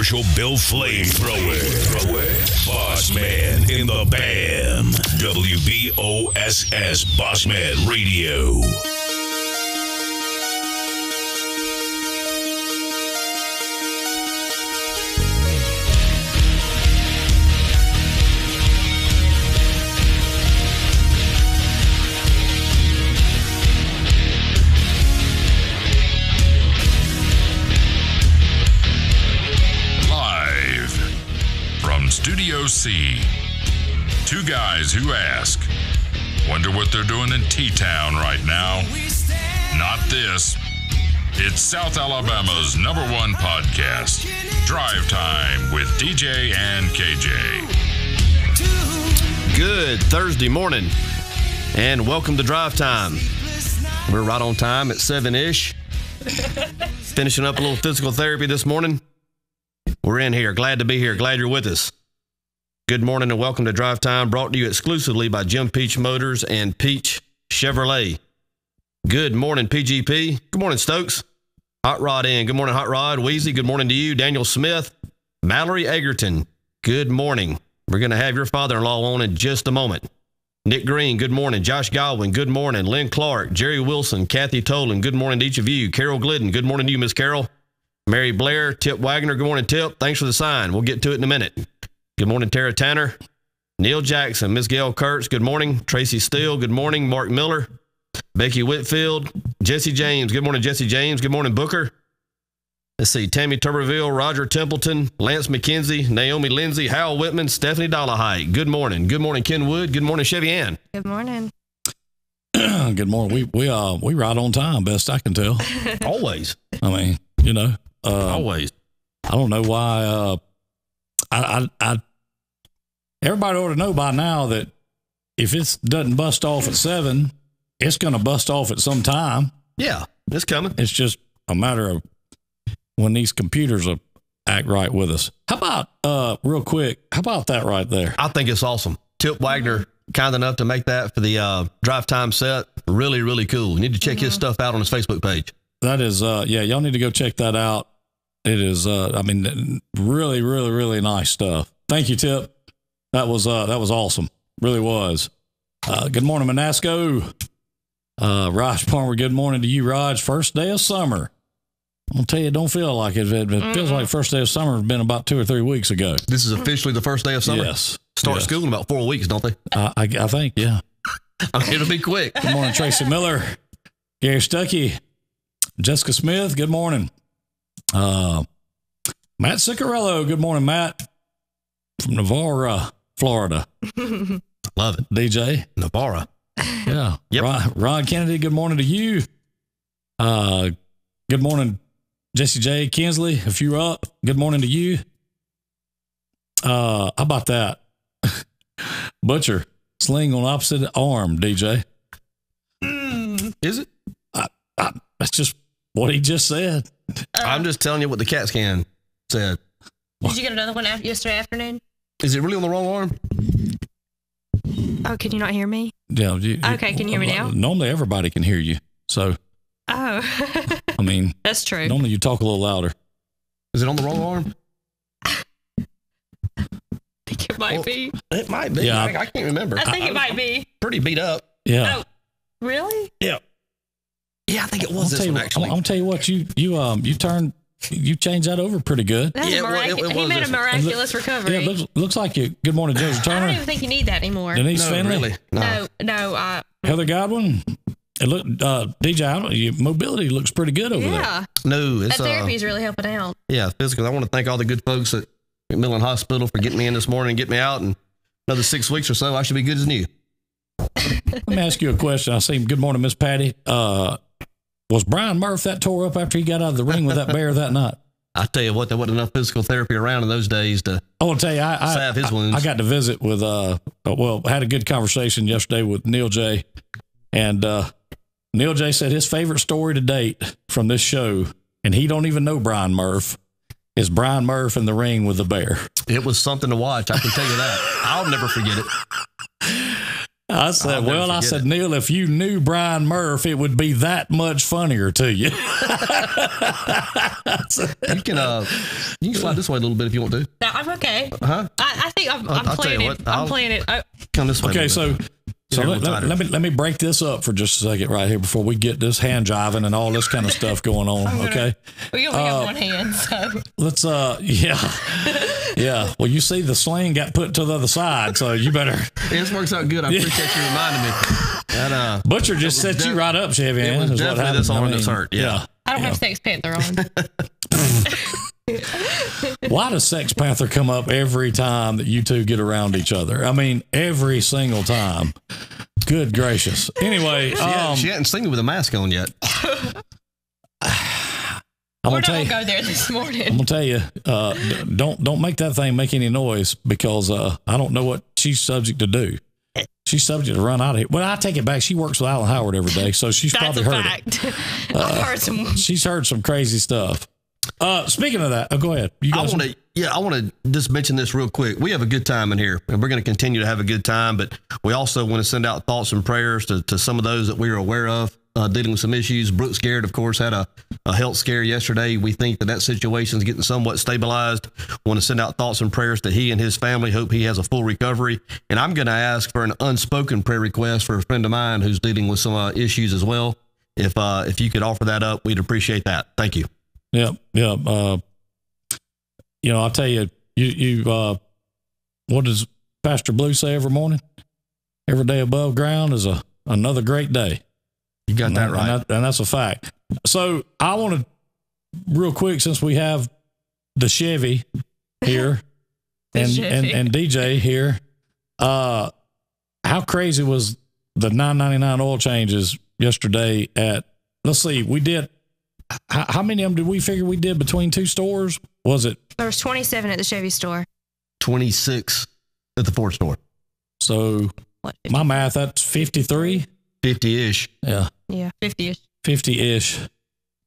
Commercial Bill Flamethrower. Bossman in the BAM. WBOSS Bossman Radio. Studio C. Two guys who ask, wonder what they're doing in T-Town right now? Not this. It's South Alabama's #1 podcast, Drive Time with DJ and KJ. Good Thursday morning, and welcome to Drive Time. We're right on time at 7-ish. Finishing up a little physical therapy this morning. We're in here. Glad to be here. Glad you're with us. Good morning and welcome to Drive Time, brought to you exclusively by Jim Peach Motors and Peach Chevrolet. Good morning, PGP. Good morning, Stokes. Hot Rod in. Good morning, Hot Rod. Wheezy, good morning to you. Daniel Smith. Mallory Egerton, good morning. We're going to have your father-in-law on in just a moment. Nick Green, good morning. Josh Godwin, good morning. Lynn Clark, Jerry Wilson, Kathy Tolan, good morning to each of you. Carol Glidden, good morning to you, Miss Carol. Mary Blair, Tip Wagner, good morning, Tip. Thanks for the sign. We'll get to it in a minute. Good morning, Tara Tanner. Neil Jackson, Miss Gail Kurtz, good morning. Tracy Steele, good morning. Mark Miller, Becky Whitfield, Jesse James, good morning, Jesse James. Good morning, Booker. Let's see, Tammy Tuberville, Roger Templeton, Lance McKenzie, Naomi Lindsay, Hal Whitman, Stephanie Dollahite. Good morning. Good morning, Ken Wood. Good morning, Chevy Ann. Good morning. Good morning. We right on time, best I can tell. Always. I mean, you know, always. I don't know why. Everybody ought to know by now that if it doesn't bust off at 7, it's going to bust off at some time. Yeah, it's coming. It's just a matter of when these computers will act right with us. How about, real quick, how about that right there? I think it's awesome. Tip Wagner, kind enough to make that for the Drive Time set. Really, really cool. You need to check his stuff out on his Facebook page. That is, yeah, y'all need to go check that out. It is, I mean, really, really, really nice stuff. Thank you, Tip. That was awesome. Really was. Good morning, Manasco. Raj Palmer, good morning to you, Raj. First day of summer. I'll tell you, it don't feel like it. It feels like first day of summer has been about 2 or 3 weeks ago. This is officially the first day of summer? Yes. Start school in about 4 weeks, don't they? I think, yeah. It'll be quick. Good morning, Tracy Miller. Gary Stuckey. Jessica Smith, good morning. Matt Ciccarello, good morning, Matt. From Navarre, Florida. Love it. DJ. Navarre. Yeah. Yep. Ron Kennedy, good morning to you. Good morning, Jesse J. Kinsley, if you're up, good morning to you. How about that? Butcher, sling on opposite arm, DJ. Is it? That's just what he just said. I'm just telling you what the CAT scan said. Did you get another one yesterday afternoon? Is it really on the wrong arm? Oh, can you not hear me? Yeah. Okay, can you hear me now? Normally everybody can hear you. So, oh, I mean, that's true. Normally you talk a little louder. Is it on the wrong arm? I think it might be. It might be. Yeah. I can't remember. I think it might be. Pretty beat up. Yeah. Oh, really? Yeah. Yeah, I think it was this one, actually. I'm going to tell you what, you changed that over pretty good. That was he made a miraculous recovery. Yeah, looks like you. Good morning, Joseph Turner. I don't even think you need that anymore. Denise Finley. Really? No. Heather Godwin. It looked, DJ, your mobility looks pretty good over there. No, it's that therapy is really helping out. Yeah, physical. I want to thank all the good folks at McMillan Hospital for getting me in this morning and getting me out. And another 6 weeks or so, I should be good as new. Let me ask you a question. I see. Good morning, Miss Patty. Was Brian Murph that tore up after he got out of the ring with that bear that night? I tell you what, there wasn't enough physical therapy around in those days to I want to tell you, salve his wounds. I got to visit with, had a good conversation yesterday with Neil J. And Neil J said his favorite story to date from this show, and he don't even know Brian Murph, is Brian Murph in the ring with the bear. It was something to watch. I can tell you that. I'll never forget it. I said, I said, Neil, if you knew Brian Murph, it would be that much funnier to you. You can slide this way a little bit if you want to. No, I'm okay. Huh? I think I'm playing it. I'm playing it. Come this way. Okay, so let me break this up for just a second right here before we get this hand jiving and all this kind of stuff going on. Okay, we only got one hand, so let's yeah. Well, you see, the sling got put to the other side, so you better. This works out good. I appreciate you reminding me. That, Butcher just set you right up, Chevy. It was definitely this arm that's hurt. Yeah. I don't have Sex Panther on. Why does Sex Panther come up every time that you two get around each other? I mean, every single time. Good gracious. Anyway, she hadn't seen me with a mask on yet. We're not gonna go there this morning. I'm gonna tell you, don't make that thing make any noise because I don't know what she's subject to do. She's subject to run out of here. Well, I take it back. She works with Alan Howard every day, so she's probably heard it. I've heard some. She's heard some crazy stuff. Speaking of that, go ahead. I want to just mention this real quick. We have a good time in here, and we're going to continue to have a good time, but we also want to send out thoughts and prayers to some of those that we are aware of dealing with some issues. Brooks Garrett, of course, had a health scare yesterday. We think that situation is getting somewhat stabilized. Want to send out thoughts and prayers to he and his family. Hope he has a full recovery. And I'm going to ask for an unspoken prayer request for a friend of mine who's dealing with some issues as well. If you could offer that up, we'd appreciate that. Thank you. Yeah. I'll tell you, what does Pastor Blue say every morning? Every day above ground is another great day. You got that right. And that's a fact. So I want to, real quick, since we have the Chevy here and DJ here, how crazy was the $9.99 oil changes yesterday at, let's see, we did, how many of them did we figure we did between two stores? Was it? There was 27 at the Chevy store. 26 at the Ford store. So my math, that's 53. 50-ish. Yeah, 50-ish. 50-ish.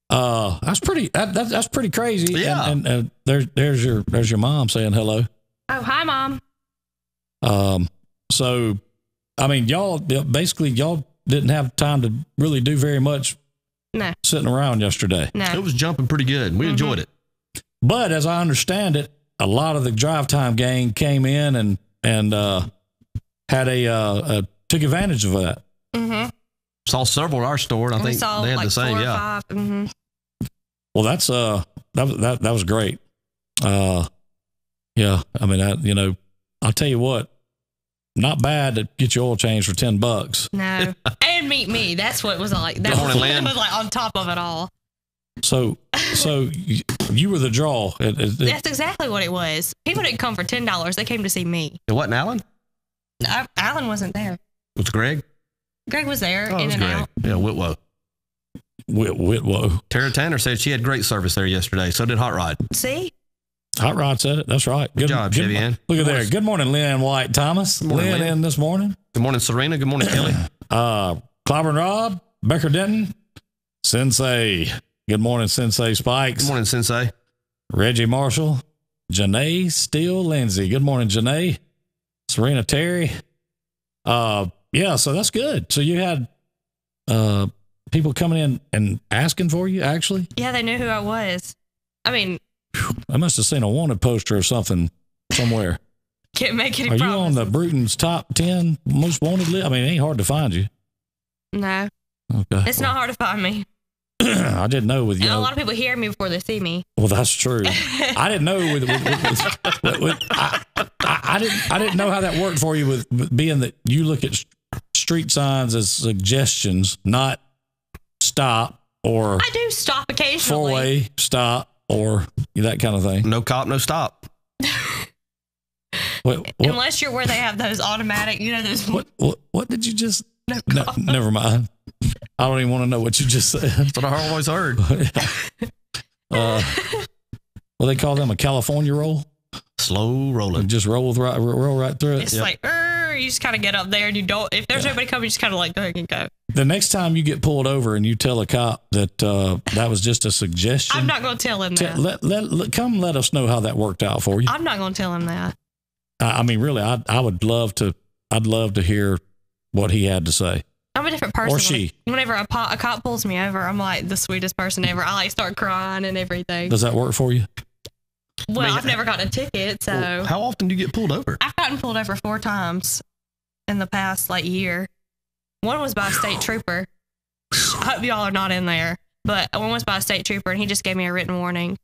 That's pretty. That's pretty crazy. Yeah. And there's your mom saying hello. Oh, hi, Mom. So, I mean, y'all didn't have time to really do very much. No. Sitting around yesterday. No. It was jumping pretty good. We enjoyed it. But as I understand it, a lot of the drive time gang came in and had took advantage of that. Mm-hmm. Saw several at our store, and I think they had the same. Yeah. Mm-hmm. Well, that's that was great. Yeah. I mean, I'll tell you what, not bad to get your oil change for $10. No, and meet me. That's what it was like. That was like on top of it all. So you were the draw. That's exactly what it was. People didn't come for $10. They came to see me. It wasn't Alan? No, Alan wasn't there. Was Greg? Greg was there, in and Greg. out. Yeah, Whitwoe. Whitwoe. Tara Tanner said she had great service there yesterday. So did Hot Rod. See? Hot Rod said it. That's right. Good job, Chevy Ann. Look at there. Good morning, Lynn White Thomas. Lynn in this morning. Good morning, Serena. Good morning, Kelly. Clobber and Rob. Becker Denton. Sensei. Good morning, Sensei Spikes. Good morning, Sensei. Reggie Marshall. Janae Steele Lindsay. Good morning, Janae. Serena Terry. Yeah, so that's good. So you had people coming in and asking for you, actually? Yeah, they knew who I was. I mean, I must have seen a wanted poster or something somewhere. Can't make any promises. Are promises. you on the Bruton's top 10 most wanted list? I mean, it ain't hard to find you. No. Okay. It's not hard to find me. I didn't know with you. And a lot of people hear me before they see me. Well, that's true. I didn't know I didn't know how that worked for you with being that you look at street signs as suggestions, not stop or I do stop occasionally. 4-way stop or that kind of thing. No cop, no stop. What? Unless you're where they have those automatic, those. What did you just? No, never mind. I don't even want to know what you just said. That's what I always heard. Well, they call them a California roll. Slow rolling. Just roll right through it. It's like, you just kind of get up there and you don't. If there's nobody coming, you just kind of like go ahead and go. The next time you get pulled over and you tell a cop that that was just a suggestion, I'm not going to tell him that. Come let us know how that worked out for you. I'm not going to tell him that. I mean, really, I would love to. I'd love to hear what he had to say. I'm a different person. Or she. Whenever a cop pulls me over, I'm like the sweetest person ever. I like start crying and everything. Does that work for you? Well, I've never gotten a ticket, so. Well, how often do you get pulled over? I've gotten pulled over 4 times in the past year. One was by a state trooper. I hope y'all are not in there, but one was by a state trooper, and he just gave me a written warning.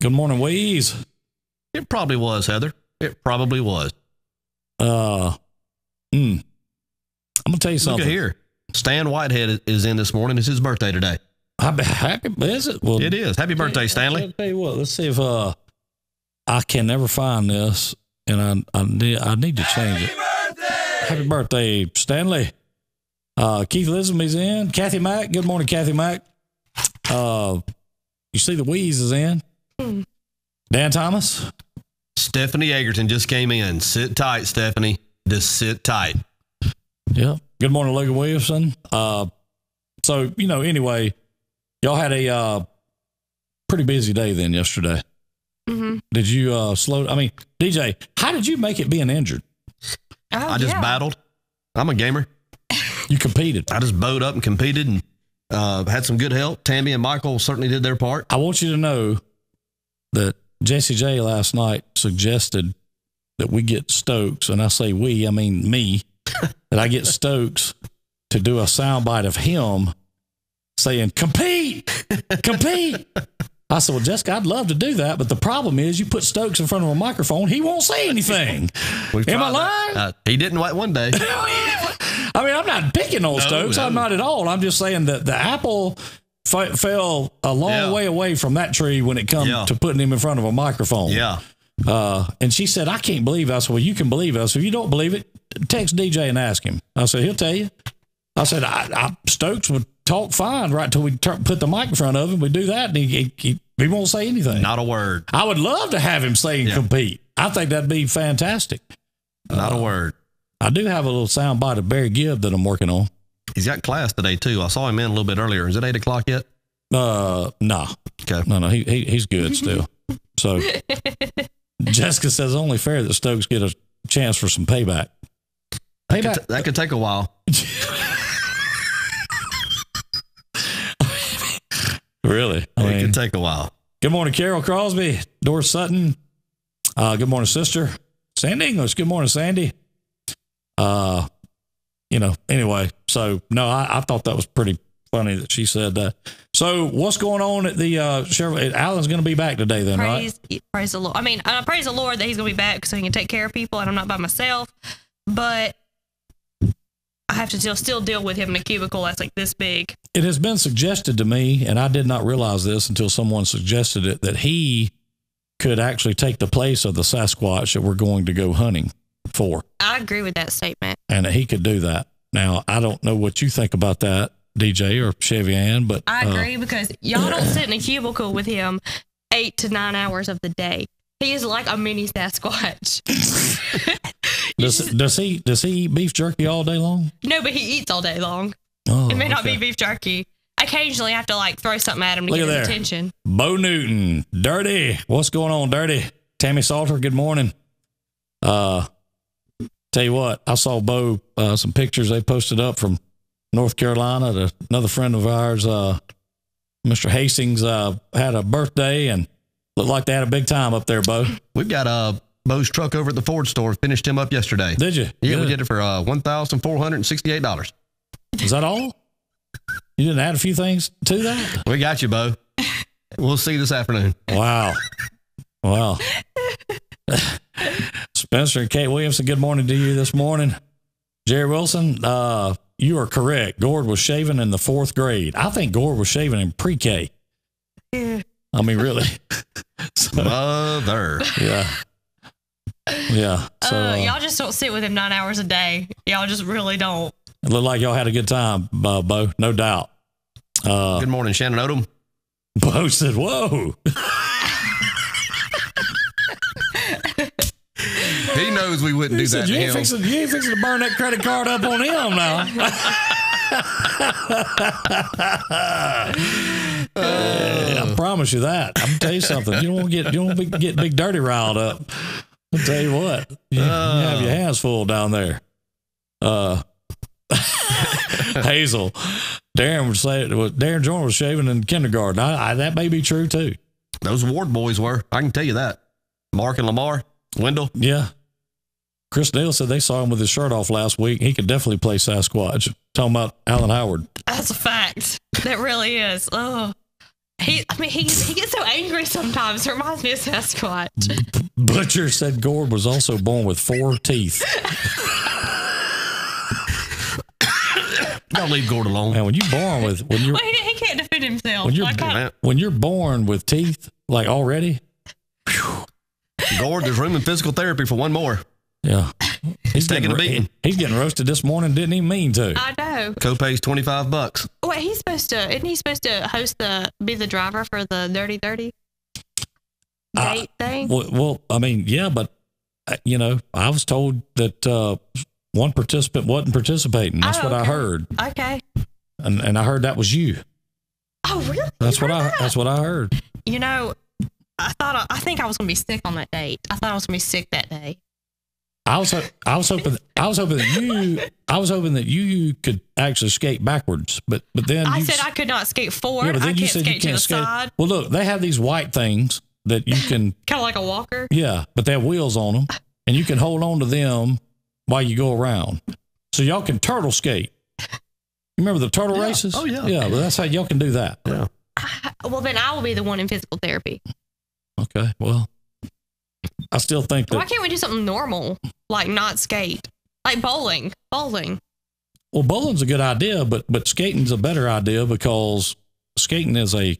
Good morning, Weeze. It probably was, Heather. It probably was. I'm gonna tell you something. Look at here. Stan Whitehead is in this morning. It's his birthday today. Happy, is it? Well, it is. Happy birthday, Stanley. I'll tell you what. Let's see if I can never find this, and I need to change it. Happy birthday, Stanley. Keith Lismy's in. Kathy Mack. Good morning, Kathy Mack. You see the Wheeze is in. Dan Thomas. Stephanie Egerton just came in. Sit tight, Stephanie. Just sit tight. Yeah. Good morning, Logan Williamson. So, anyway, y'all had a pretty busy day then yesterday. Mm-hmm. Did you DJ, how did you make it being injured? I just battled. I'm a gamer. You competed. I just bowed up and competed and had some good help. Tammy and Michael certainly did their part. I want you to know that Jesse J last night suggested that we get Stokes, and I say we, I mean me, that I get Stokes to do a soundbite of him saying, compete. I said, well, Jessica, I'd love to do that, but the problem is you put Stokes in front of a microphone, he won't say anything. Am I lying? He didn't one day. I mean, I'm not picking on Stokes. No. I'm not at all. I'm just saying that the apple fell a long way away from that tree when it comes to putting him in front of a microphone. Yeah. And she said, I can't believe it. I said, well, you can believe it. I said, if you don't believe it, text DJ and ask him. I said, he'll tell you. I said, Stokes would talk fine right till we put the mic in front of him. We do that, and he won't say anything. Not a word. I would love to have him say and compete. I think that'd be fantastic. Not a word. I do have a little sound bite of Barry Gibb that I'm working on. He's got class today, too. I saw him in a little bit earlier. Is it 8 o'clock yet? No. Okay. No, he's good still. So Jessica says it's only fair that Stokes get a chance for some payback. That could take a while. Really? It could take a while. Good morning, Carol Crosby, Doris Sutton. Good morning, sister. Sandy English. Good morning, Sandy. Anyway, so no, I thought that was pretty funny that she said that. So what's going on at the Chevrolet? Alan's going to be back today then, right? Praise the Lord. I mean, praise the Lord that he's going to be back so he can take care of people and I'm not by myself, but I have to still deal with him in a cubicle that's like this big. It has been suggested to me, and I did not realize this until someone suggested it, that he could actually take the place of the Sasquatch that we're going to go hunting for. I agree with that statement. And that he could do that. Now, I don't know what you think about that, DJ or Chevy Ann, but I agree because y'all don't sit in a cubicle with him 8 to 9 hours of the day. He is like a mini Sasquatch. Does he eat beef jerky all day long? No, but he eats all day long. Oh, it may not be beef jerky. Occasionally, I have to throw something at him to get his attention. Bo Newton, Dirty. What's going on, Dirty? Tammy Salter, good morning. Tell you what, I saw Bo, some pictures they posted up from North Carolina. Another friend of ours, Mr. Hastings, had a birthday and looked like they had a big time up there, Bo. We've got Bo's truck over at the Ford store. Finished him up yesterday. Did you? Yeah, we did it for $1,468. Is that all? You didn't add a few things to that? We got you, Bo. We'll see you this afternoon. Wow. Spencer and Kate Williamson, good morning to you this morning. Jerry Wilson, you are correct. Gord was shaving in the 4th grade. I think Gord was shaving in pre-K. I mean, really. Mother. Yeah. So y'all just don't sit with him 9 hours a day. Y'all just really don't. It looked like y'all had a good time, Bo. No doubt. Good morning, Shannon Odom. Bo said, whoa. He knows we wouldn't do that to him. You ain't fixing to burn that credit card up on him now. I promise you that. I'm gonna tell you something. You don't want to get Big Dirty riled up. I'll tell you what. You have your hands full down there. Hazel. Darren would say Darren Jordan was shaving in kindergarten. That may be true too. Those Ward boys were. I can tell you that. Mark and Lamar, Wendell. Yeah. Chris Neal said they saw him with his shirt off last week. He could definitely play Sasquatch. Talking about Alan Howard. That's a fact. That really is. Oh, he gets so angry sometimes. It reminds me of Sasquatch. Butcher said Gord was also born with 4 teeth. Don't leave Gord alone. Man, when you're born with Well, he can't defend himself. when you're born with teeth like already. Gord, there's room in physical therapy for one more. Yeah. He's taking a beating. He's getting roasted this morning. Didn't even mean to. I know. Copay's $25. Wait, isn't he supposed to be the driver for the Dirty 30 date thing? Well, I mean, yeah, but I was told that one participant wasn't participating. That's what I heard. Okay. And I heard that was you. Oh, really? That's what I heard. I think I was going to be sick on that date. I thought I was going to be sick that day. I was hoping that you could actually skate backwards, but then I said I could not skate forward. Yeah, but then I you can't said skate you can't to the side. Well, look, they have these white things that you can kind of like a walker. Yeah, but they have wheels on them, and you can hold on to them while you go around. So y'all can turtle skate. Remember the turtle races? Oh yeah, yeah. But that's how y'all can do that. Yeah. Well, then I will be the one in physical therapy. Okay. Well, I still think that. Why can't we do something normal, like not skate, like bowling? Bowling. Well, bowling's a good idea, but skating's a better idea because skating is a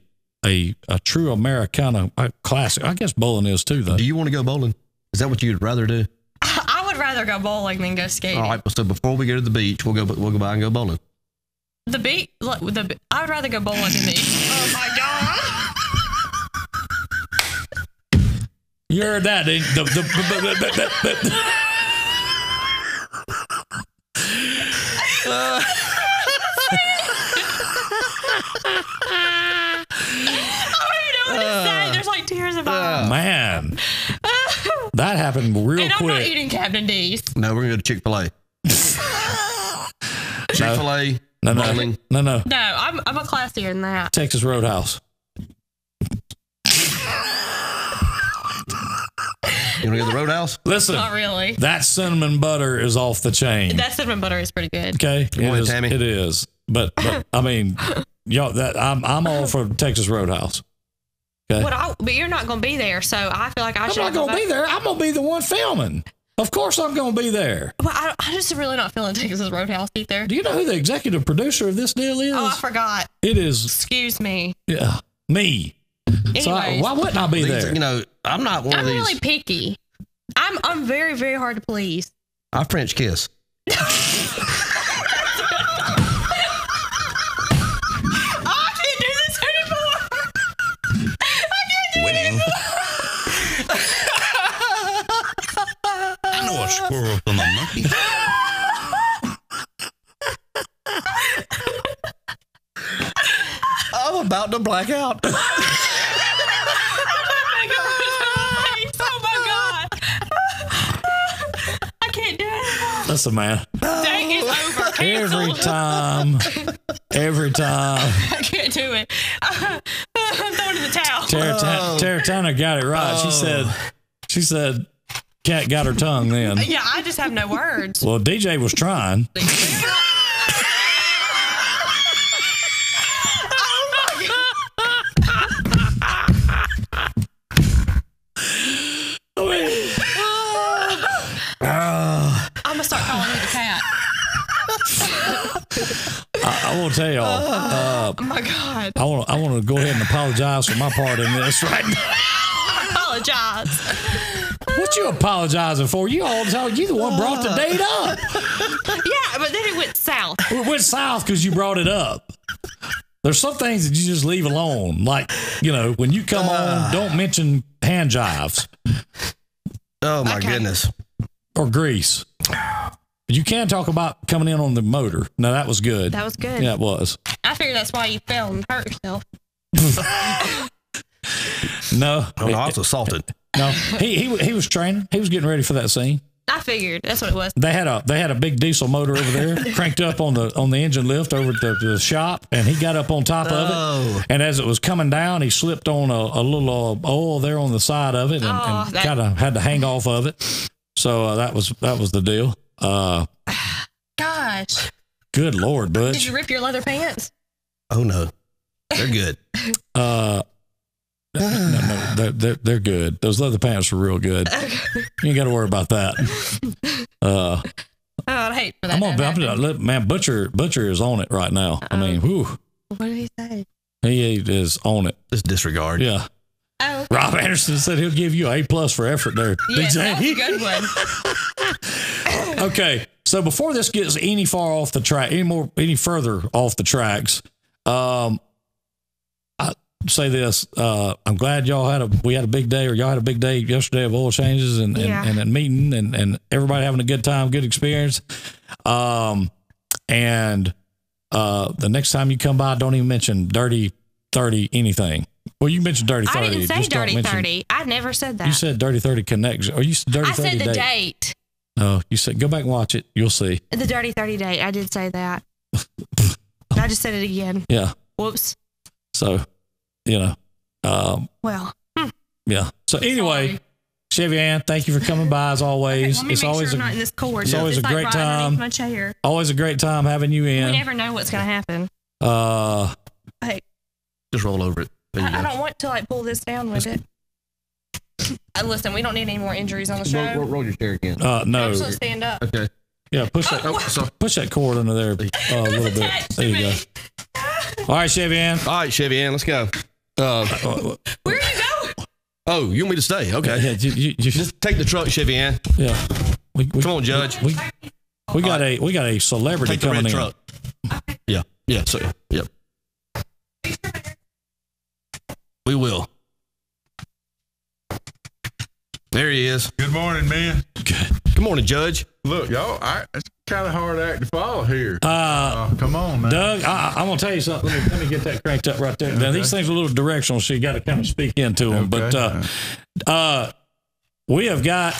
true Americana classic. I guess bowling is too, though. Do you want to go bowling? Is that what you'd rather do? I would rather go bowling than go skating. All right. So before we go to the beach, we'll go by and go bowling. The beach. I would rather go bowling than the beach. Oh my god. You heard that? There's like tears of eyes. Man, that happened real and I'm quick. not eating Captain D's. No, we're gonna go to Chick-fil-A. Chick-fil-A. Bowling. No. No, I'm a classier than that. Texas Roadhouse. You want to go to the Roadhouse? Listen, Not really. that cinnamon butter is off the chain. That cinnamon butter is pretty good. Okay, Tammy. It is. But I mean, I'm all for Texas Roadhouse. Okay. But you're not going to be there, so I feel like I should. I'm not going to be there. I'm going to be the one filming. Of course, I'm going to be there. Well, I just really not feeling Texas Roadhouse either. Do you know who the executive producer of this deal is? Oh, I forgot. It is. Excuse me. Yeah, me. So why wouldn't I be there? I'm not one of these. I'm really picky. I'm very, very hard to please. I French kiss. A squirrel from a monkey. I'm about to black out. Oh my god! I can't do it. Listen, man. Dang, it's over. Every time. I can't do it. I'm throwing in the towel. Tara Tanner got it right. She said, cat got her tongue then. Yeah, I just have no words. Well, DJ was trying. I'm gonna start calling you the cat. I want to tell y'all. Oh my god! I want to go ahead and apologize for my part in this right now. I apologize. What you apologizing for? You the one brought the date up. Yeah, but then it went south. It went south because you brought it up. There's some things that you just leave alone. Like, when you come on, don't mention hand jives. Oh my goodness. Or grease. You can talk about coming in on the motor. No, that was good. That was good. Yeah, it was. I figured that's why you fell and hurt yourself. No. Oh, no, I was assaulted. No, he was training. He was getting ready for that scene. I figured that's what it was. They had a big diesel motor over there, cranked up on the engine lift over at the shop, and he got up on top of it. And as it was coming down, he slipped on a little oil there on the side of it, and kind of had to hang off of it. So that was the deal. Gosh. Good Lord, Butch. Did you rip your leather pants? Oh no, they're good. No, they're good. Those leather pants are real good. You ain't got to worry about that. I'd hate for that. Man, Butcher is on it right now. I mean, whew. What did he say? He is on it. Just disregard. Yeah. Oh, okay. Rob Anderson said he'll give you an A+ for effort there. Yes, that was a good one. Okay, so before this gets any further off the tracks, I say this: I'm glad we had a big day, or y'all had a big day yesterday of oil changes and a meeting and everybody having a good time, good experience. And the next time you come by, don't even mention Dirty 30 anything. Well, you mentioned Dirty 30. I didn't say Dirty 30. I never said that. You said Dirty 30 Connection. Or you said Dirty 30 I said the date. Oh, you said, go back and watch it. You'll see. The Dirty 30 date. I did say that. I just said it again. Yeah. Whoops. So, well. Yeah. So anyway, Chevy Ann, thank you for coming by as always. Okay, let me make sure I'm not in this cord. It's always a great time. My chair. Always a great time having you in. We never know what's going to happen. Hey. Just roll over it. I don't want to pull this down with it. Listen, we don't need any more injuries on the show. Roll your chair again. No. I'm supposed to stand up. Okay. Yeah, push that cord under there a little bit. There you go. All right, Chevy Ann. Let's go. Where are you going? Oh, you want me to stay? Okay. Yeah, you Just take the truck, Chevy Ann. Yeah. Come on, Judge. We got a celebrity Take the coming red in. truck. Yeah. So, yep. We will. There he is. Good morning, man. Good morning, Judge. Look, y'all, it's kind of hard act to follow here. Come on, man. Doug, I'm going to tell you something. Let me get that cranked up right there. Now, these things are a little directional, so you got to kind of speak into them. Okay. But we have got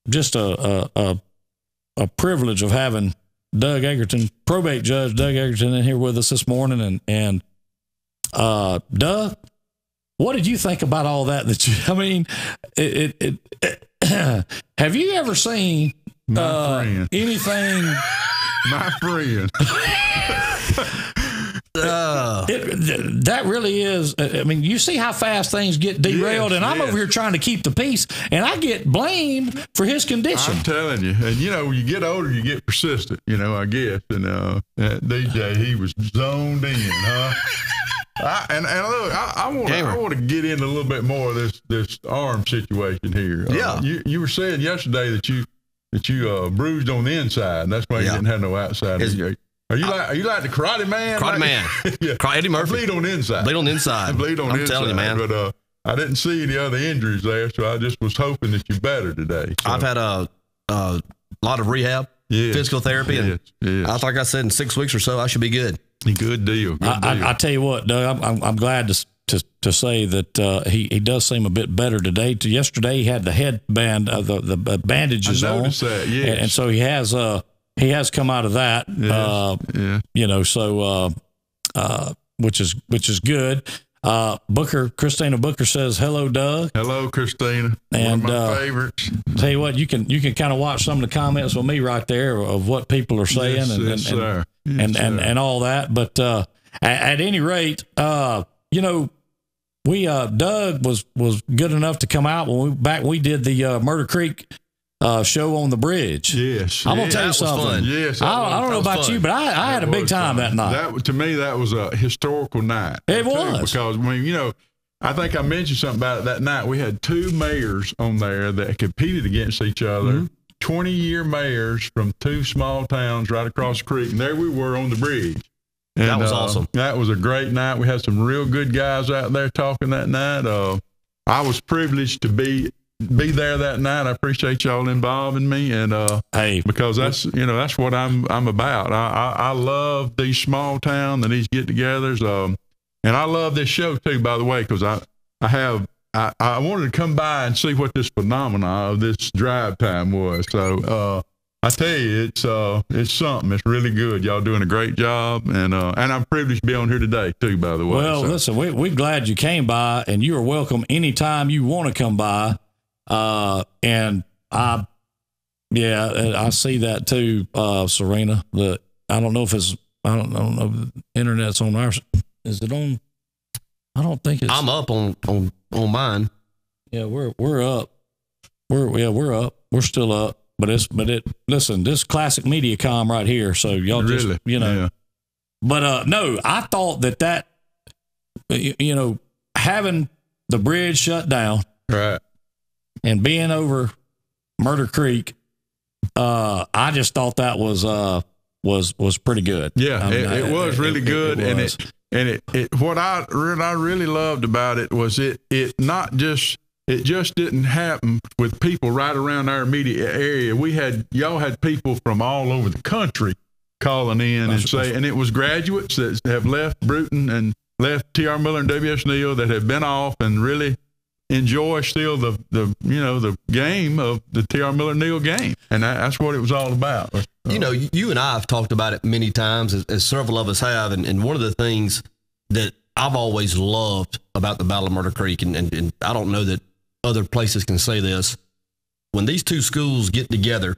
just a privilege of having Doug Egerton, probate judge Doug Egerton, in here with us this morning. And Doug, what did you think about all that? Have you ever seen anything? My friend. That really is. I mean, you see how fast things get derailed, and I'm over here trying to keep the peace, and I get blamed for his condition. I'm telling you. And, you get older, you get persistent, I guess. And DJ, he was zoned in, huh? And look, I want to get into a little bit more of this arm situation here. Yeah. You were saying yesterday that you bruised on the inside, and that's why you didn't have no outside. Are you like the Karate Man? Karate Man. Yeah. Eddie Murphy. Bleed on the inside. Bleed on the inside. I'm telling you, man. But I didn't see any other injuries there, so I just was hoping that you're better today. So. I've had a lot of rehab, physical therapy, and like I said, in 6 weeks or so, I should be good. Good deal. I tell you what, Doug, I'm glad to say that he does seem a bit better today. Yesterday, he had the headband, the bandages on. I noticed that, yes. And so he has come out of that. Which is good. Christina Booker says, hello, Doug. Hello, Christina. And, one of my favorites. Tell you what, you can kind of watch some of the comments with me right there of what people are saying and all that. But at any rate, Doug was good enough to come out when we did the Murder Creek show on the bridge. Yes. I'm going to tell you something. Fun. Yes. I don't know about you, but I had a big time that night. To me, that was a historical night. It was. Because, I think I mentioned something about it that night. We had two mayors on there that competed against each other, 20-year mayors from two small towns right across the creek. And there we were on the bridge. And, that was awesome. That was a great night. We had some real good guys out there talking that night. I was privileged to be there that night. I appreciate y'all involving me, and because that's what I'm about. I love these small town and these get-togethers, and I love this show too. By the way, because I have I wanted to come by and see what this phenomenon of this drive time was. So I tell you, it's something. It's really good. Y'all doing a great job, and I'm privileged to be on here today too. By the way. Well, listen, we're glad you came by, and you are welcome anytime you want to come by. And I see that too, Serena. I don't know if it's I don't know if the internet's on our. Is it on? I don't think it's. I'm up on mine. Yeah, we're up. We're up. We're still up. Listen, this classic Mediacom right here. So y'all just, Yeah. But no, I thought that having the bridge shut down, right, and being over Murder Creek, I just thought that was pretty good. Yeah, I mean, it was really good, it was. and what I really loved about it was it just didn't happen with people right around our immediate area. Y'all had people from all over the country calling in and it was graduates that have left Bruton and left T.R. Miller and W.S. Neal that have been off and really enjoy still the game of the T.R. Miller Neal game. And that's what it was all about. You and I have talked about it many times, as several of us have. And one of the things that I've always loved about the Battle of Murder Creek, and I don't know that other places can say this, when these two schools get together,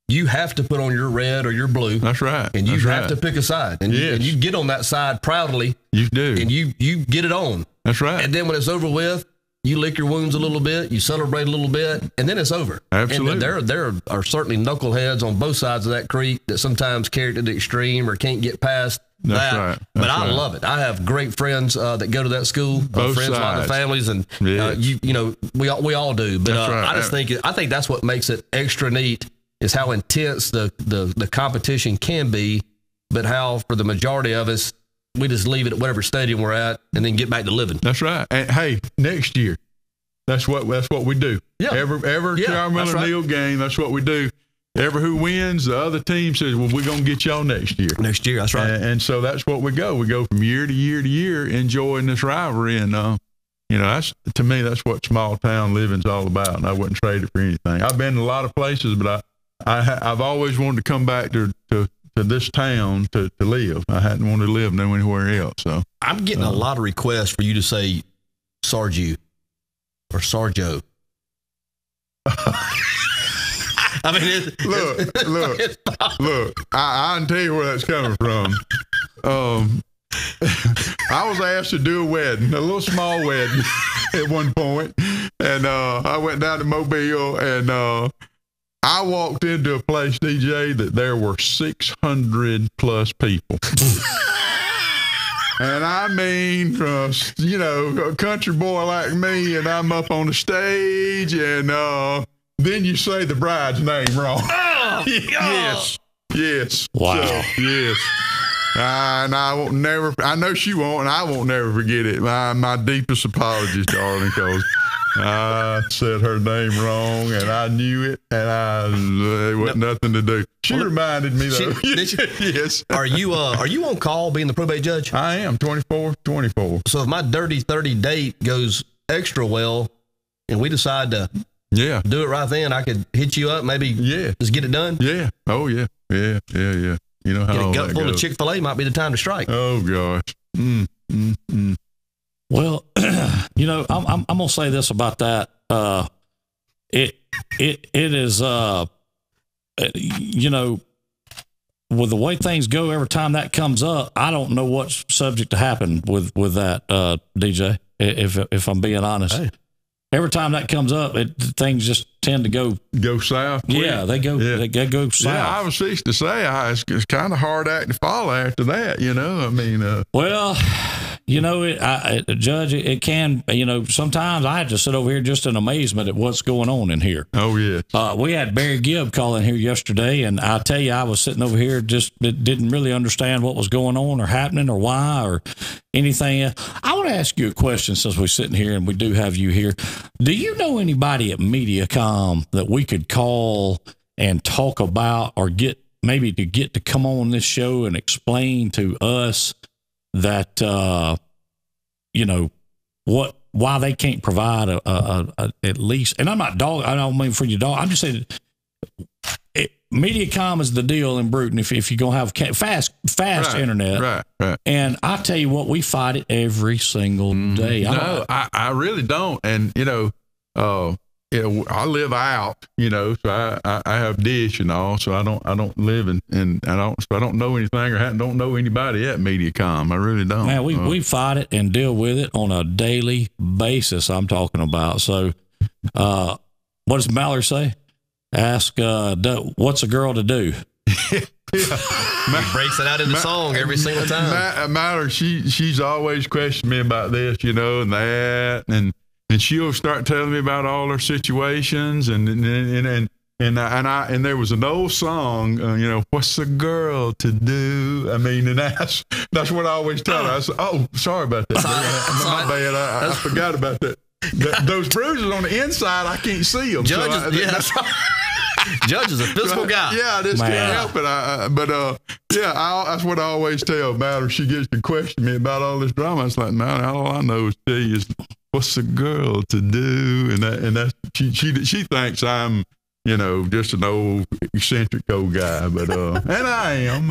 you have to put on your red or your blue. That's right. And you have to pick a side. And, and you get on that side proudly. You do. And you get it on. That's right. And then when it's over with, you lick your wounds a little bit, you celebrate a little bit, and then it's over. Absolutely. And there are certainly knuckleheads on both sides of that creek that sometimes carry it to the extreme or can't get past That's that. right. But I love it. I have great friends that go to that school, Both friends, a lot of sides. families, and Yes. we all do. But That's right. I think that's what makes it extra neat is how intense the competition can be, but how for the majority of us, we just leave it at whatever stadium we're at and then get back to living. That's right. And hey, next year, that's what we do. Yeah. Every T.R. Miller Neal game, that's what we do. Ever who wins, the other team says, well, we're going to get y'all next year. Next year, that's right. And so that's what we go. We go from year to year to year, enjoying this rivalry. And, that's, to me, that's what small town living's all about. And I wouldn't trade it for anything. I've been to a lot of places, but I've always wanted to come back to this town to live. I hadn't wanted to live anywhere else. So I'm getting a lot of requests for you to say Sarju or Sarjo. I mean, look. I can tell you where that's coming from. I was asked to do a wedding, a little small wedding at one point, and I went down to Mobile, and I walked into a place, DJ, that there were 600 plus people. And I mean, a country boy like me, and I'm up on the stage, and then you say the bride's name wrong. Oh, Yes. Wow. So, yes. And I won't never, I know she won't, and I won't never forget it. My deepest apologies, darling, because I said her name wrong, and I knew it, and there wasn't nothing to do. She reminded me, though. Yes. Are you on call being the probate judge? I am, 24. So if my dirty 30 date goes extra well, and we decide to do it right then, I could hit you up, maybe just get it done? Yeah. Oh, yeah. Yeah. You know how Get a all gut that full of goes. Chick-fil-A might be the time to strike. Oh, gosh. Well, I'm gonna say this about that. It is with the way things go, every time that comes up, I don't know what's subject to happen with that, DJ. If I'm being honest, every time that comes up, things just tend to go south. Quick. Yeah, they go south. Yeah, I was fixed to say it's kind of hard act to follow after that. I mean, well. Judge, it can, sometimes I have to sit over here just in amazement at what's going on in here. Oh, yeah. We had Barry Gibb call in here yesterday, and I tell you, I was sitting over here just didn't really understand what was going on or happening or why or anything. I want to ask you a question since we're sitting here and we do have you here. Do you know anybody at Mediacom that we could call and talk about or get to come on this show and explain to us that, why they can't provide a at least. And I'm not dog. I don't mean for your dog. I'm just saying. Mediacom is the deal in Bruton if you're going to have fast internet. Right. And I tell you what, we fight it every single day. I really don't. And, I live out, so I have dish and all, so I don't live in I don't know anything or don't know anybody at Mediacom. I really don't. Man, we fight it and deal with it on a daily basis. I'm talking about. So, what does Mallory say? Ask, what's a girl to do? He breaks it out in the song every single time. Mallory, she's always questioned me about this, and that, and she'll start telling me about all her situations, and there was an old song, what's a girl to do? I mean, and that's what I always tell her. I said, oh, sorry about that. My bad. I forgot about that. Those bruises on the inside, I can't see them. Judge is a physical guy. Yeah, I just can't help it. That's what I always tell Mallory. She gets to question me about all this drama. It's like, man, all I know is tell you is what's a girl to do, and that's she thinks I'm, just an old eccentric old guy, but and I am.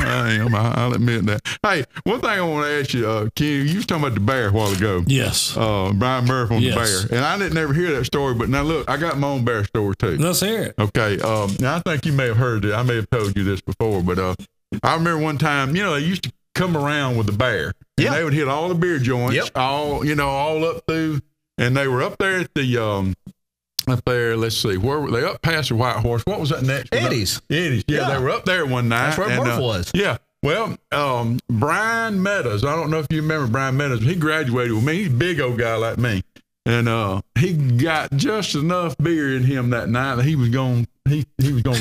I'll admit that. Hey, one thing I want to ask you, Ken, you was talking about the bear a while ago. Yes. Brian Murphy on the bear, and I didn't ever hear that story. But now look, I got my own bear story too. Let's hear it. Okay. Now I think you may have heard it. I may have told you this before, but I remember one time, they used to come around with the bear. And they would hit all the beer joints, all up through, and they were up there at the up there, let's see, where were they? Up past the White Horse. What was that next? Eddie's. Yeah, they were up there one night. That's where Murph was. Yeah. Well, Brian Meadows, I don't know if you remember Brian Meadows. He graduated with me. He's a big old guy like me. And he got just enough beer in him that night that he was going to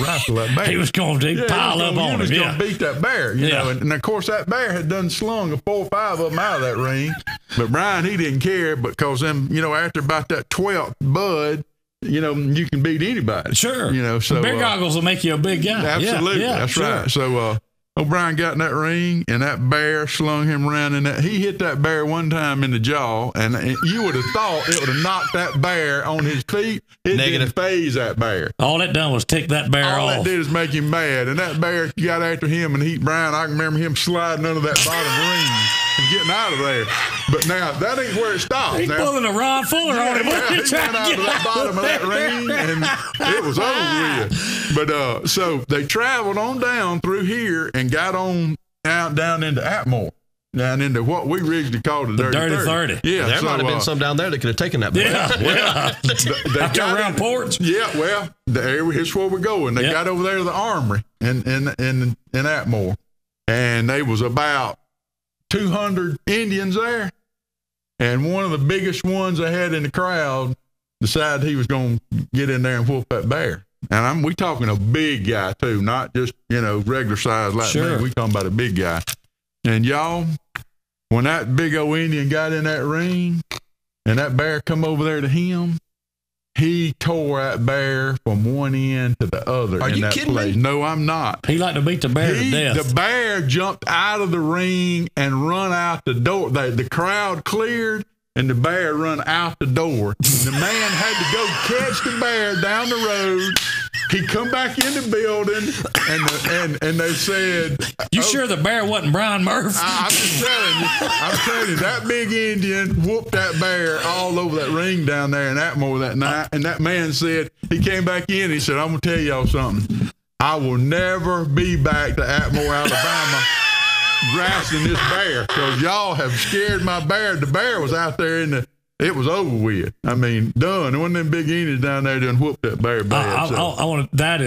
rifle that bear. He was going to pile up on him. He was going to beat that bear, you know. And of course, that bear had done slung 4 or 5 of them out of that ring. But Brian, he didn't care because them, after about that 12th bud, you can beat anybody. Sure. So bear goggles will make you a big guy. Absolutely. That's right. So O'Brien got in that ring, and that bear slung him around in that. He hit that bear one time in the jaw, and you would have thought it would have knocked that bear on his feet. It didn't phase that bear. All it done was tick that bear off. All it did is make him mad, and that bear got after him, and Brian, I remember him sliding under that bottom ring and getting out of there. But now, that ain't where it stops. He's pulling a Ron Fuller on him. He went out of that bottom of that ring, and it was over with. But so they traveled on down through here and got on out down into Atmore, down into what we originally called the Dirty 30. Yeah, there might have been some down there that could have taken that. They got around ports. Yeah, well, here's where we're going. They got over there to the armory in Atmore, and they was about 200 Indians there, and one of the biggest ones they had in the crowd decided he was going to get in there and whoop that bear. And we talking a big guy too, not just, regular size like me. We talking about a big guy. And y'all, when that big old Indian got in that ring and that bear come over there to him, he tore that bear from one end to the other. Are in you that kidding place. me? No, I'm not. He liked to beat the bear to death. The bear jumped out of the ring and run out the door. The crowd cleared, and the bear run out the door. The man had to go catch the bear down the road. He come back in the building, and they said, "You sure the bear wasn't Brian Murphy?" I'm just telling you, that big Indian whooped that bear all over that ring down there in Atmore that night. And that man said, he came back in, he said, "I'm gonna tell y'all something. I will never be back to Atmore, Alabama, grassing this bear, because y'all have scared my bear." The bear was out there it was over with. I mean, done. And one of them big Indians down there done whooped that bear bad. I want that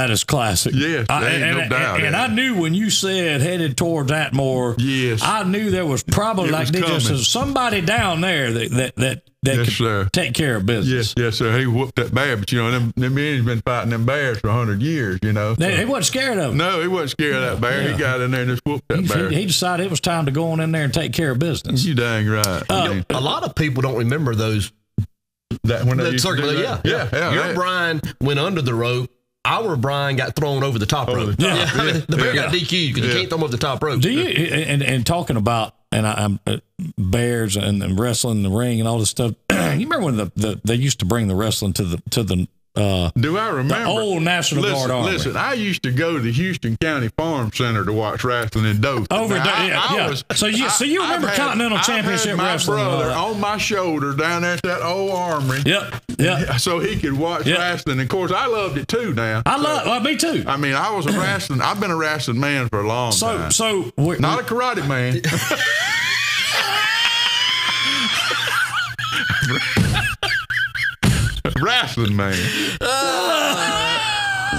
is classic. Yes, ain't no doubt. And I knew when you said headed towards Atmore, yes, I knew there was probably just somebody down there that could take care of business. Yes, sir. He whooped that bear, but them Indians been fighting them bears for 100 years. He wasn't scared of them. No, he wasn't scared of that bear. Yeah. He got in there and just whooped that bear. He decided it was time to go on in there and take care of business. You dang right. A lot of people don't remember those. Your Brian went under the rope. Our Brian got thrown over the top rope. The bear got DQ'd because you can't throw him over the top rope. Do you? And talking about I'm bears and wrestling in the ring and all this stuff. You remember when they used to bring the wrestling to the do I remember the old National Guard Army? Listen, I used to go to the Houston County Farm Center to watch wrestling in Dothan. Over there, yeah. So you remember Continental Championship wrestling? My brother on my shoulder down there at that old armory. Yep. So he could watch wrestling. And of course, I loved it too. Now me too. I mean, I've been a wrestling man for a long time. So not a karate man. Wrestling man.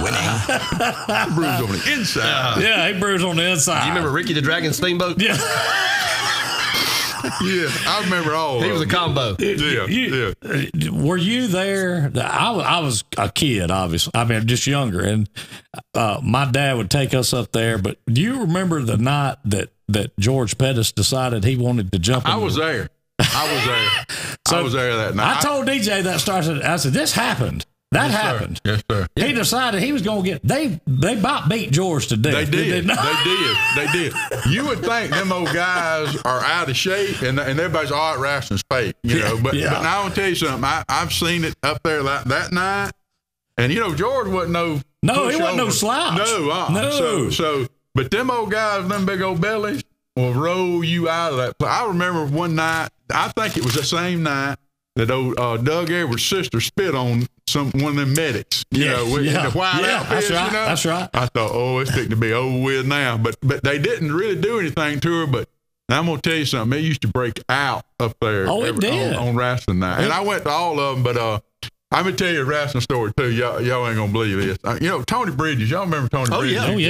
Winning. Bruised on the inside. Yeah, he bruised on the inside. You remember Ricky the Dragon Steamboat? Yeah. Yeah, I remember all. He was a combo. Yeah. Were you there? I was a kid, obviously. I mean, just younger, and my dad would take us up there. But do you remember the night that George Pettis decided he wanted to jump? I was there. I was there that night. I told DJ that started. I said, "This happened. That happened." Yes, sir. He decided he was going to get. They about beat George to death. They did. They did. You would think them old guys are out of shape, and everybody's all right, wrestling's fake, you know. But now I want to tell you something. I've seen it up there like that night, and George wasn't he wasn't no slouch. No. So, but them old guys, them big old bellies, will roll you out of that place. I remember one night. I think it was the same night that old Doug Edwards' sister spit on one of them medics, in the white outfits, That's right. I thought, it's fixing to be over with now. But they didn't really do anything to her. But I'm going to tell you something. It used to break out up there on wrestling night. And I went to all of them, but I'm going to tell you a wrestling story, too. Y'all ain't going to believe this. Tony Bridges, y'all remember Tony Bridges? He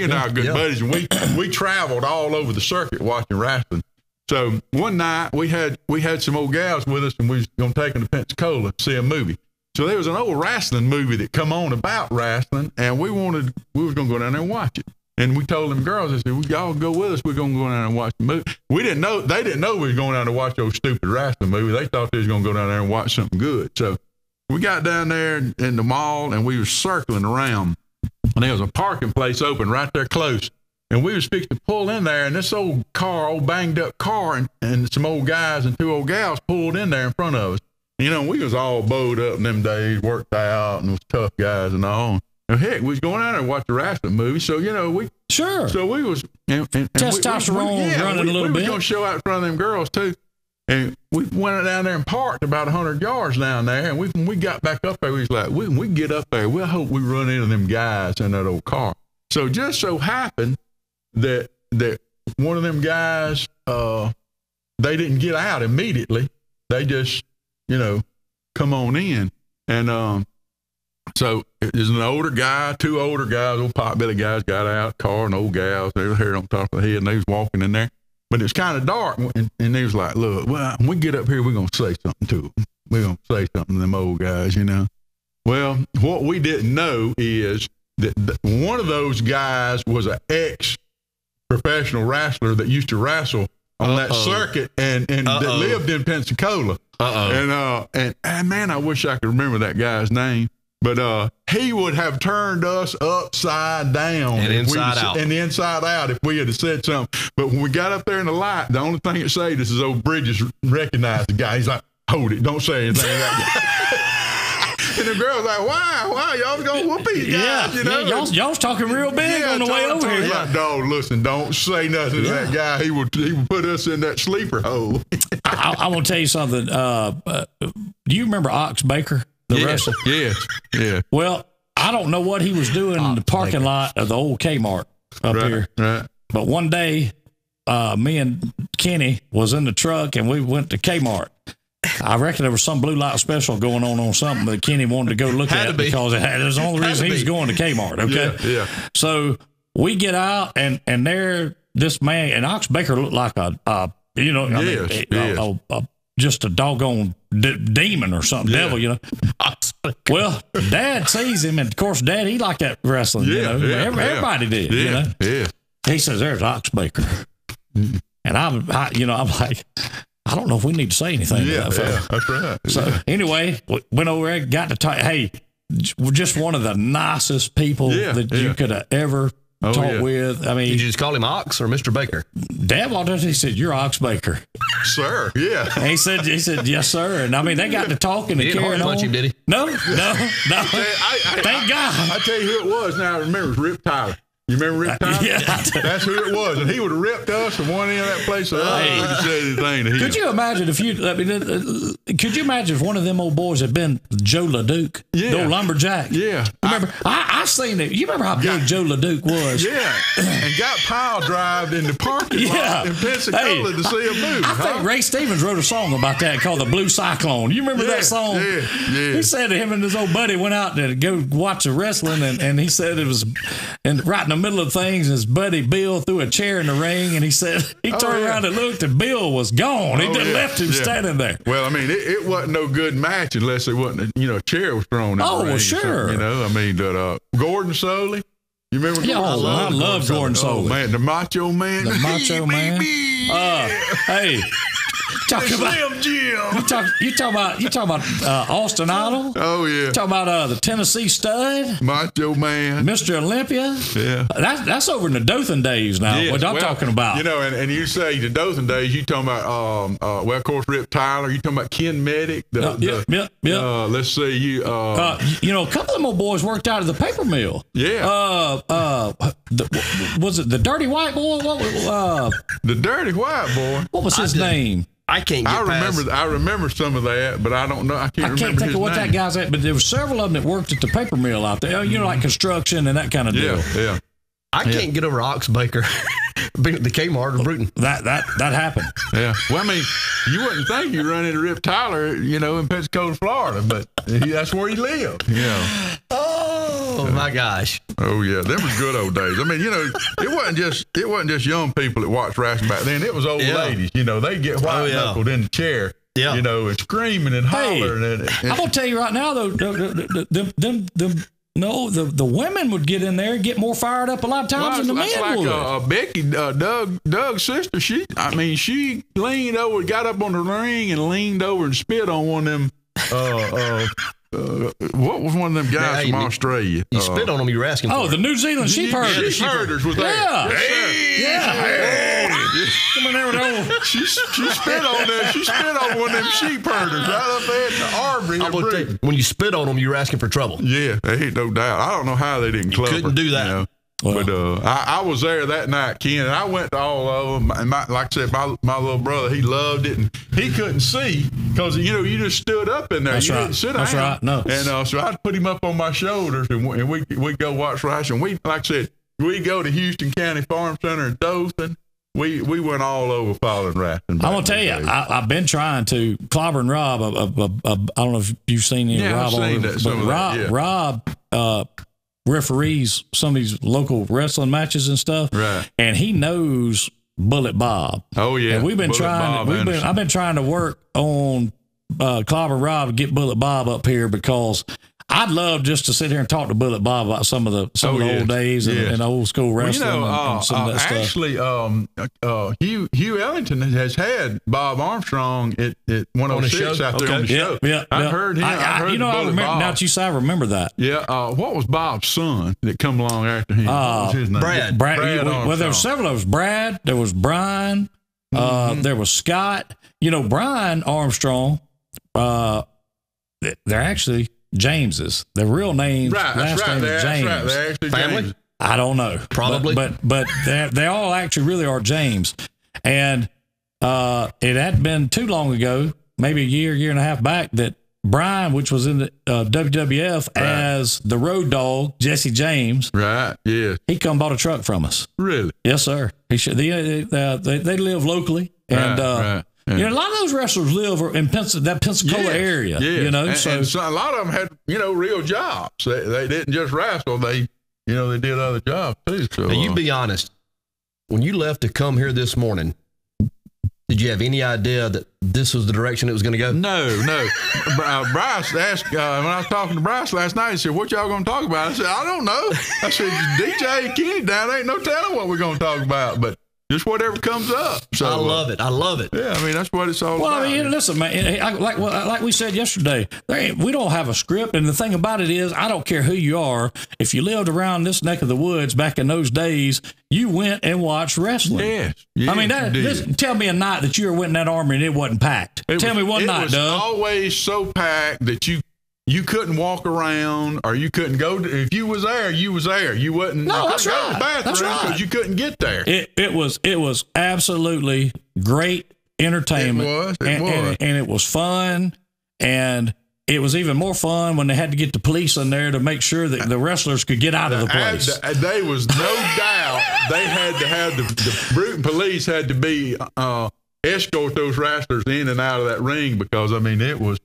and I are good buddies, and we traveled all over the circuit watching wrestling. So one night we had some old gals with us, and we was going to take them to Pensacola to see a movie. So there was an old wrestling movie that come on about wrestling, and we was going to go down there and watch it. And we told them girls, I said, y'all go with us. We're going to go down there and watch the movie. They didn't know we was going down to watch those stupid wrestling movie. They thought they was going to go down there and watch something good. So we got down there in the mall, and we was circling around, and there was a parking place open right there close. And we was fixed to pull in there, and this old banged up car, and some old guys and two old gals pulled in there in front of us. We was all bowed up in them days, worked out, and was tough guys and all. And heck, we was going out there and watch the wrestling movie. So, we was testosterone running a little bit. We was going to show out in front of them girls too. And we went down there and parked about 100 yards down there. And when we got back up there, we was like, when we get up there, we'll hope we run into them guys in that old car. So just so happened that one of them guys, they didn't get out immediately. They just, come on in. And so there's an older guy, two older guys, old potbelly guys got out, car and old gals, they were hair on top of the head, and they was walking in there. But it was kind of dark, and they was like, look, well, when we get up here, we're going to say something to them. We're going to say something to them old guys, Well, what we didn't know is that one of those guys was an ex-professional wrestler that used to wrestle on that circuit and that lived in Pensacola. And man, I wish I could remember that guy's name. But he would have turned us upside down and inside out if we had said something. But when we got up there in the light, the only thing it saved us is old Bridges recognized the guy. He's like, hold it, don't say anything. And the girl's like, why? Y'all was going to whoop these guys, y'all's talking real big on the way over here. Like, dog, listen, don't say nothing to that guy. He would put us in that sleeper hole. I want to tell you something. Do you remember Ox Baker? The wrestler? Yeah. Well, I don't know what he was doing in the parking lot of the old Kmart up here. Right. But one day, me and Kenny was in the truck, and we went to Kmart. I reckon there was some blue light special going on something that Kenny wanted to go look at because it was the only reason he was going to Kmart. Okay. Yeah. So we get out, and there, this man, and Ox Baker looked like just a doggone demon or something, devil, Well, Dad sees him, and of course, Dad, he liked that wrestling, everybody did, Yeah. He says, there's Ox Baker. And I'm like, I don't know if we need to say anything to that fella. That's right. So anyway, went over there, got to talk, hey, just one of the nicest people that you could have ever talk with. I mean, did you just call him Ox or Mr. Baker? Dad walked up, he said, "You're Ox Baker." Sir, yeah. And he said, "Yes, sir." And I mean, they got to talking and He didn't carrying hard punch on. him, did he? No. Thank God. I tell you who it was now. I remember it was Rip Tyler. You remember Rip Tyler? Yeah. That's who it was. And he would have ripped us from one end of that place to the other. We could say anything to him. Could you imagine could you imagine if one of them old boys had been Joe LeDuc, the old lumberjack? Yeah. Remember, I seen it. You remember how big Joe LeDuc was? Yeah. And got pile drived in the parking lot in Pensacola to see a movie. I think Ray Stevens wrote a song about that called The Blue Cyclone. You remember that song? Yeah. He said him and his old buddy went out to go watch the wrestling, and he said it was right in the middle of things, his buddy Bill threw a chair in the ring, and he said he turned around and looked, and Bill was gone. He just left him standing there. Well, I mean, it wasn't no good match unless it wasn't, a chair was thrown in the ring. Well, sure. I mean, Gordon Soley. You remember? Yeah, I love Gordon Soley. Oh, man, the Macho Man. The Macho Man. Hey. Talk about Slim Jim. You talk about Austin Idol. Oh yeah. You talk about the Tennessee Stud, Macho Man, Mr. Olympia. Yeah. That's over in the Dothan days now. Yes. What I'm talking about. And you say the Dothan days. You talking about of course Rip Tyler. You talking about Ken Medic. Yeah. Let's see you. A couple of them old boys worked out of the paper mill. Yeah. Was it the Dirty White Boy? The Dirty White Boy. What was his name? I can't get I remember some of that, but I don't know. I can't remember think of what that guy's at, but there were several of them that worked at the paper mill out there, like construction and that kind of deal. Yeah. I can't get over Ox Baker being at the Kmart or Bruton. That happened. Yeah. Well, I mean, you wouldn't think you run into Rip Tyler, in Pensacola, Florida, but that's where he lived. Oh my gosh. Oh yeah, them was good old days. I mean, it wasn't just young people that watched wrestling back then. It was old ladies. They get white knuckled in the chair. Yeah. And screaming and hollering. I'm gonna tell you right now though, the women would get in there and get more fired up a lot of times than the men would. Becky, Doug's sister, she leaned over, got up on the ring and leaned over and spit on one of them. What was one of them guys from Australia? You spit on them, you were asking for. Oh, the New Zealand sheep herders. Sheep herders was there. Yeah. Hey. Come on there with old. She spit on them. She spit on one of them sheep herders right up there at the armory. When you spit on them, you were asking for trouble. Yeah, there ain't no doubt. I don't know how they didn't club her. Couldn't do that. Well, but I was there that night, Ken, and I went to all of them. And like I said, my little brother, he loved it, and he couldn't see because you just stood up in there. That's you right. didn't sit That's down. right. No. And so I'd put him up on my shoulders, and we go watch wrestling. We, like I said, we go to Houston County Farm Center in Dothan. We went all over following wrestling. I'm gonna tell you, I've been trying to Clobber and Rob. I don't know if you've seen any of Rob. I've seen that. Rob referees some of these local wrestling matches and stuff, right? And he knows Bullet Bob. Oh yeah, and we've been Bullet I've been trying to work on Clobber and Rob to get Bullet Bob up here because I'd love just to sit here and talk to Bullet Bob about some of the old days and old school wrestling and some of that stuff. Actually, Hugh Ellington has had Bob Armstrong at 106 out there on the show. Yeah, I heard him. I heard I remember. Now that you say, I remember that. Yeah. What was Bob's son that come along after him? What was his name? Brad. Well, there were several. There was Brad. There was Brian. There was Scott. Brian Armstrong. They're actually Jameses. Their real names, last name is James. Right. They're actually Family? James. I don't know. Probably. But they all actually really are James. And it hadn't been too long ago, maybe a year and a half back, that Brian, which was in the WWF as the road dog, Jesse James. Right, yeah. He come bought a truck from us. Really? Yes, sir. He should. They live locally. And right. a lot of those wrestlers live in that Pensacola area. Yeah. And so a lot of them had, real jobs. They didn't just wrestle. They did other jobs too. So now, you be honest. When you left to come here this morning, did you have any idea that this was the direction it was going to go? No. Bryce asked, when I was talking to Bryce last night, he said, "What y'all going to talk about?" I said, "I don't know." I said, "DJ Kenny down, ain't no telling what we're going to talk about." But just whatever comes up. So I love it. I love it. Yeah, I mean, that's what it's all Well, about. I mean, listen, man, like we said yesterday, we don't have a script. And the thing about it is, I don't care who you are. If you lived around this neck of the woods back in those days, you went and watched wrestling. Yes. I mean, tell me a night that you were in that armory and it wasn't packed. Tell me one night, Doug. It was always so packed that you couldn't walk around, or you couldn't go if you was there, you was there. You wasn't. No, you that's couldn't right. go to the bathroom That's right. because you couldn't get there. It was absolutely great entertainment. It was. And it was fun. And it was even more fun when they had to get the police in there to make sure that the wrestlers could get out of the place. There was no doubt they had to have the Bruton police had to be escort those wrestlers in and out of that ring, because I mean it was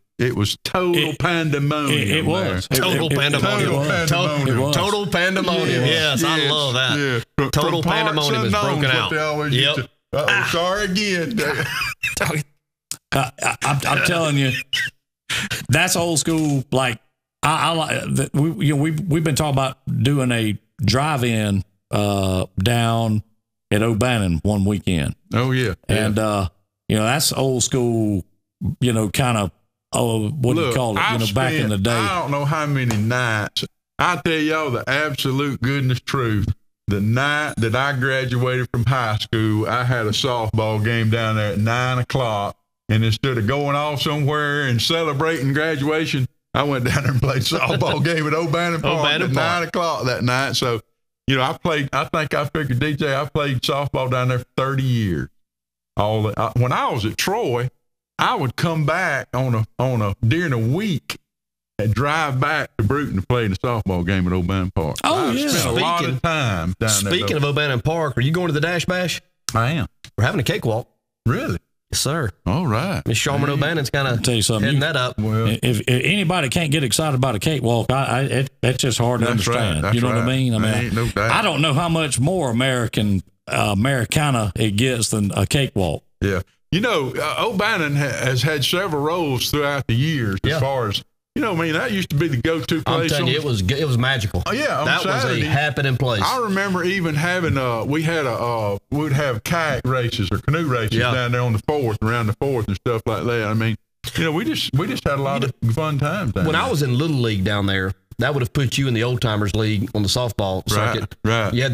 total pandemonium. It was. Total pandemonium. Total pandemonium. Yes, I love that. Yeah. Total pandemonium is broken out. Yep. Sorry again. I'm telling you, that's old school. Like I like. We've been talking about doing a drive-in down at O'Bannon one weekend. Oh yeah. And that's old school. Kind of. Oh, what do you call it? Back in the day. I don't know how many nights. I tell y'all the absolute goodness truth. The night that I graduated from high school, I had a softball game down there at 9:00, and instead of going off somewhere and celebrating graduation, I went down there and played softball game at O'Bannon Park at 9:00 that night. So, I played. I figured, DJ, I played softball down there for 30 years. When I was at Troy, I would come back during a week and drive back to Bruton to play the softball game at O'Bannon Park. Oh, I spent a lot of time down there. Speaking of O'Bannon Park, are you going to the Dash Bash? I am. We're having a cakewalk. Really? Yes, sir. All right. Miss Sharman O'Bannon's kind of heading that up. Well, if anybody can't get excited about a cakewalk, that's just hard to understand. Right, you know what I mean? No doubt. I don't know how much more Americana it gets than a cakewalk. Yeah. O'Bannon has had several roles throughout the years as far as, that used to be the go-to place. I'm telling you, it was magical. Oh, yeah, on that Saturday, was a happening place. I remember even having we'd have kayak races or canoe races down there on the 4th, around the 4th and stuff like that. I mean, we just had a lot of fun times down there. I was in Little League down there, that would have put you in the Old Timers League on the softball circuit. Right. You had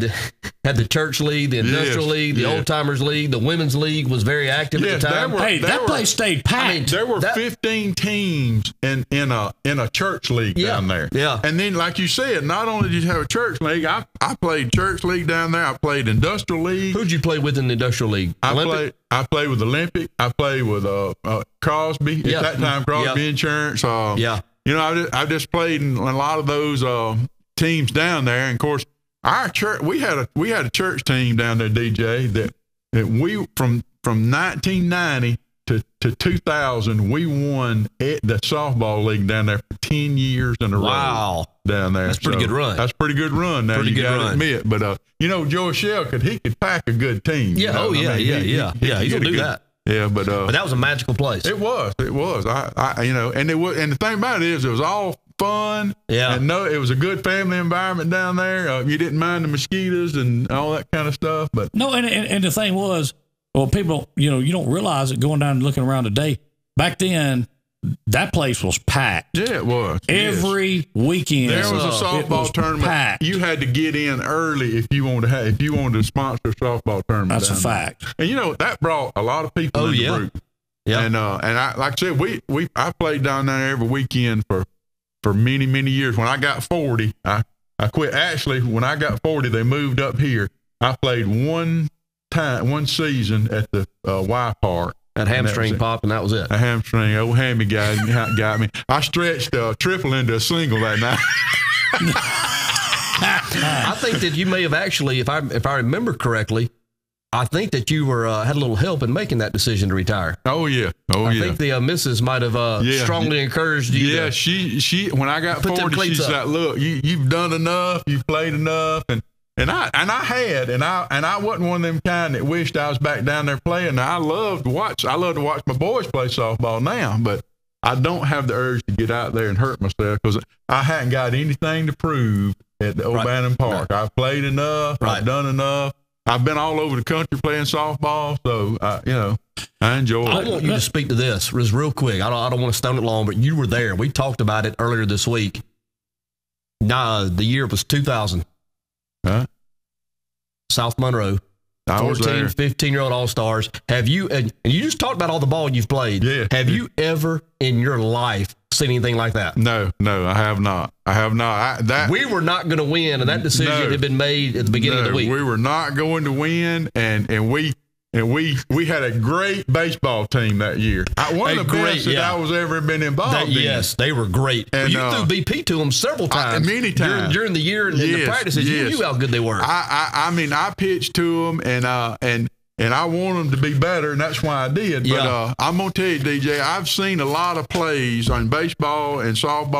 the church league, the industrial league, the Old Timers League, the women's league was very active at the time. That place stayed packed. There were 15 teams in a church league down there. Yeah. And then, like you said, not only did you have a church league, I played church league down there. I played industrial league. Who'd you play with in the industrial league? I played with Olympic. I played with Crosby. At that time, Crosby Insurance. I just played in a lot of those teams down there. And of course, our church, we had a church team down there, DJ, that we from 1990 to 2000, we won the softball league down there for 10 years in a row. Wow. Down there. That's a pretty good run. That's a pretty good run. Now you got to admit. But Joe Shell could pack a good team. Yeah. He could do that. Yeah, but that was a magical place. It was. And the thing about it is, it was all fun. Yeah. And it was a good family environment down there. You didn't mind the mosquitoes and all that kind of stuff. But no, and the thing was, well, people, you don't realize it going down and looking around today. Back then, that place was packed. Yeah, it was. Every weekend. There was a softball tournament. Packed. You had to get in early if you wanted to sponsor a softball tournament. That's a fact. And that brought a lot of people in the group. Yeah. And I, like I said, I played down there every weekend for many, many years. When I got 40, I quit. Actually, when I got 40, they moved up here. I played one season at the Y Park. That hamstring popped, and that was it. A hamstring, old hammy guy got me. I stretched a triple into a single that night. I think that you may have actually, if I remember correctly, I think that you were had a little help in making that decision to retire. Oh yeah, I think the missus might have strongly encouraged you. Yeah, she when I got 40, she's like, "Look, you've done enough, you've played enough," And I wasn't one of them kind that wished I was back down there playing. Now, I love to watch my boys play softball now, but I don't have the urge to get out there and hurt myself because I hadn't got anything to prove at the O'Bannon Park. I've played enough, I've done enough, I've been all over the country playing softball, so I enjoy it. I want you to speak to this just real quick. I don't want to stone it long, but you were there. We talked about it earlier this week. The year was 2000. Huh? South Monroe. I was 14, there. 15-year-old All-Stars. Have you, and you just talked about all the ball you've played. Yeah. Have you ever in your life seen anything like that? No, I have not. We were not going to win, and that decision had been made at the beginning of the week. We were not going to win, and we had a great baseball team that year. One of the best that I was ever been involved in. Yes, they were great. And, you threw BP to them several times. Many times. During the year and in the practices. You knew how good they were. I pitched to them, and I want them to be better, and that's why I did. But I'm going to tell you, DJ, I've seen a lot of plays on baseball and softball